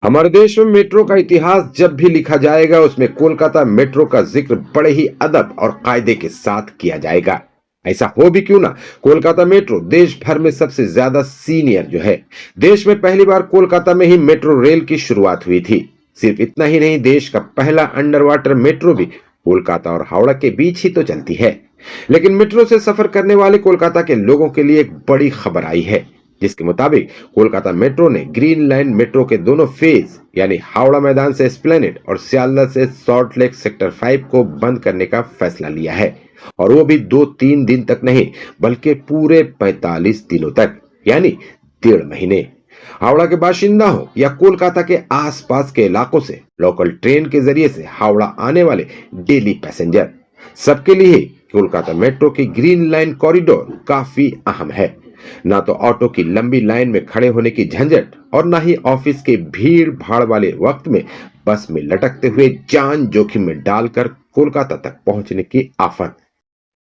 हमारे देश में मेट्रो का इतिहास जब भी लिखा जाएगा उसमें कोलकाता मेट्रो का जिक्र बड़े ही अदब और कायदे के साथ किया जाएगा। ऐसा हो भी क्यों ना, कोलकाता मेट्रो देश भर में सबसे ज्यादा सीनियर जो है। देश में पहली बार कोलकाता में ही मेट्रो रेल की शुरुआत हुई थी। सिर्फ इतना ही नहीं, देश का पहला अंडर वाटर मेट्रो भी कोलकाता और हावड़ा के बीच ही तो चलती है। लेकिन मेट्रो से सफर करने वाले कोलकाता के लोगों के लिए एक बड़ी खबर आई है, जिसके मुताबिक कोलकाता मेट्रो ने ग्रीन लाइन मेट्रो के दोनों फेज यानी हावड़ा मैदान से एस्प्लेनेड और सियालदह से सॉल्ट लेक सेक्टर 5 को बंद करने का फैसला लिया है। और वो भी 2-3 दिन तक नहीं, बल्कि पूरे 45 दिनों तक, यानी 1.5 महीने। हावड़ा के बाशिंदा हो या कोलकाता के आसपास के इलाकों से लोकल ट्रेन के जरिए से हावड़ा आने वाले डेली पैसेंजर, सबके लिए कोलकाता मेट्रो की ग्रीन लाइन कॉरिडोर काफी अहम है। ना तो ऑटो की लंबी लाइन में खड़े होने की झंझट और ना ही ऑफिस के भीड़ भाड़ वाले वक्त में बस में लटकते हुए जान जोखिम में डालकर कोलकाता तक पहुंचने की आफत।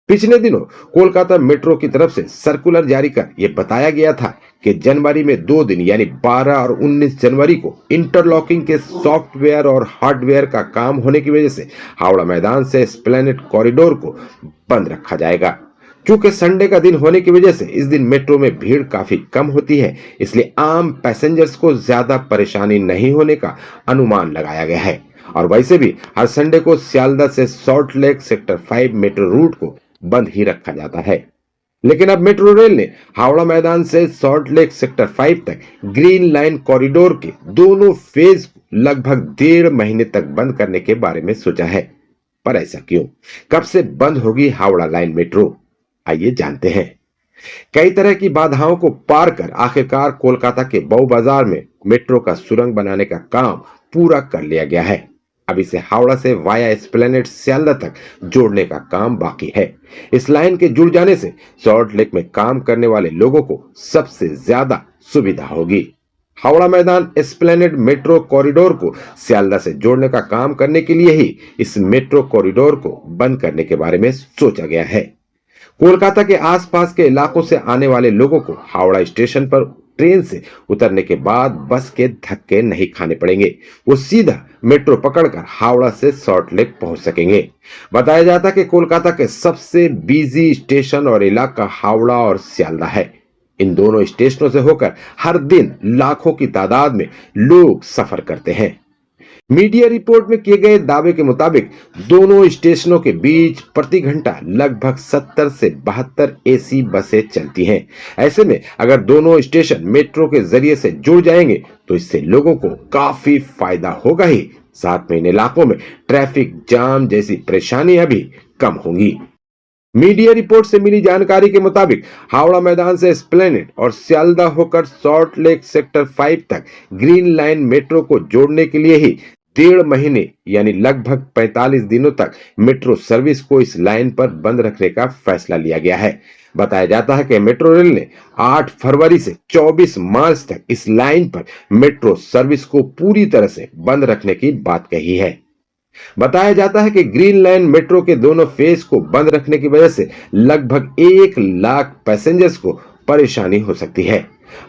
पिछले दिनों कोलकाता मेट्रो की तरफ से सर्कुलर जारी कर यह बताया गया था कि जनवरी में 2 दिन यानी 12 और 19 जनवरी को इंटरलॉकिंग के सॉफ्टवेयर और हार्डवेयर का काम होने की वजह से हावड़ा मैदान से एस्प्लेनेड कॉरिडोर को बंद रखा जाएगा। क्योंकि संडे का दिन होने की वजह से इस दिन मेट्रो में भीड़ काफी कम होती है, इसलिए आम पैसेंजर्स को ज्यादा परेशानी नहीं होने का अनुमान लगाया गया है। और वैसे भी हर संडे को सियालदह से salt lake sector 5 metro route को बंद ही रखा जाता है। लेकिन अब मेट्रो रेल ने हावड़ा मैदान से सॉल्ट लेक सेक्टर 5 तक ग्रीन लाइन कॉरिडोर के दोनों फेज को लगभग 1.5 महीने तक बंद करने के बारे में सोचा है। पर ऐसा क्यों? कब से बंद होगी हावड़ा लाइन मेट्रो? आइए जानते हैं। कई तरह की बाधाओं को पार कर आखिरकार कोलकाता के बऊ बाजार में मेट्रो का सुरंग बनाने का काम पूरा कर लिया गया है। अब इसे हावड़ा से वाया एस्प्लेनेड सियालदह तक जोड़ने का काम बाकी है। इस लाइन के जुड़ जाने से सॉल्ट लेक में काम करने वाले लोगों को सबसे ज्यादा सुविधा होगी। हावड़ा मैदान एस्प्लेनेड मेट्रो कॉरिडोर को सियालदह से जोड़ने का काम करने के लिए ही इस मेट्रो कॉरिडोर को बंद करने के बारे में सोचा गया है। कोलकाता के आसपास के इलाकों से आने वाले लोगों को हावड़ा स्टेशन पर ट्रेन से उतरने के बाद बस के धक्के नहीं खाने पड़ेंगे। वो सीधा मेट्रो पकड़कर हावड़ा से सॉल्ट लेक पहुंच सकेंगे। बताया जाता है कि कोलकाता के सबसे बिजी स्टेशन और इलाका हावड़ा और सियालदह है। इन दोनों स्टेशनों से होकर हर दिन लाखों की तादाद में लोग सफर करते हैं। मीडिया रिपोर्ट में किए गए दावे के मुताबिक दोनों स्टेशनों के बीच प्रति घंटा लगभग 70 से 72 एसी बसें चलती हैं। ऐसे में अगर दोनों स्टेशन मेट्रो के जरिए से जुड़ जाएंगे तो इससे लोगों को काफी फायदा होगा ही, साथ में इन इलाकों में ट्रैफिक जाम जैसी परेशानियां भी कम होंगी। मीडिया रिपोर्ट से मिली जानकारी के मुताबिक हावड़ा मैदान से एस्प्लेनेड और सियालदह होकर सॉल्ट लेक सेक्टर 5 तक ग्रीन लाइन मेट्रो को जोड़ने के लिए ही 1.5 महीने यानी लगभग 45 दिनों तक मेट्रो सर्विस को इस लाइन पर बंद रखने का फैसला लिया गया है। बताया जाता है कि मेट्रो रेल ने 8 फरवरी से 24 मार्च तक इस लाइन पर मेट्रो सर्विस को पूरी तरह से बंद रखने की बात कही है। बताया जाता है कि ग्रीन लाइन मेट्रो के दोनों फेज को बंद रखने की वजह से लगभग 1 लाख पैसेंजर्स को परेशानी हो सकती है।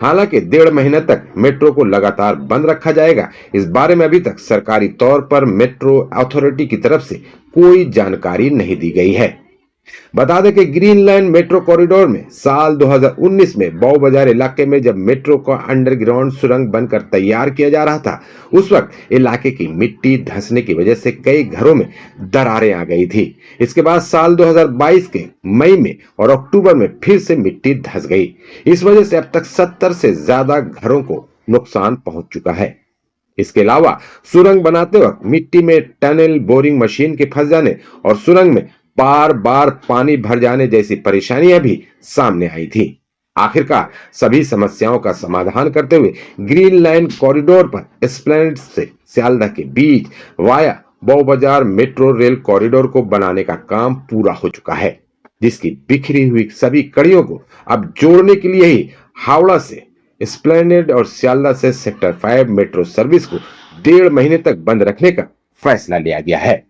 हालांकि 1.5 महीने तक मेट्रो को लगातार बंद रखा जाएगा, इस बारे में अभी तक सरकारी तौर पर मेट्रो अथॉरिटी की तरफ से कोई जानकारी नहीं दी गई है। बता दें कि ग्रीन लाइन मेट्रो कॉरिडोर में साल 2019 में बौ बाजार इलाके में जब मेट्रो का अंडरग्राउंड सुरंग बनकर तैयार किया जा रहा था, उस वक्त इलाके की मिट्टी धंसने की वजह से कई घरों में दरारें आ गई थी। इसके बाद साल 2022 के मई में और अक्टूबर में फिर से मिट्टी धंस गई। इस वजह से अब तक 70 से ज्यादा घरों को नुकसान पहुंच चुका है। इसके अलावा सुरंग बनाते वक्त मिट्टी में टनल बोरिंग मशीन के फंस जाने और सुरंग में बार बार पानी भर जाने जैसी परेशानियां भी सामने आई थी। आखिरकार सभी समस्याओं का समाधान करते हुए ग्रीन लाइन कॉरिडोर पर एस्प्लेनेड से सियालदह के बीच वाया बौ बाजार मेट्रो रेल कॉरिडोर को बनाने का काम पूरा हो चुका है, जिसकी बिखरी हुई सभी कड़ियों को अब जोड़ने के लिए ही हावड़ा से एस्प्लेनेड और सियालदह से सेक्टर 5 मेट्रो सर्विस को 1.5 महीने तक बंद रखने का फैसला लिया गया है।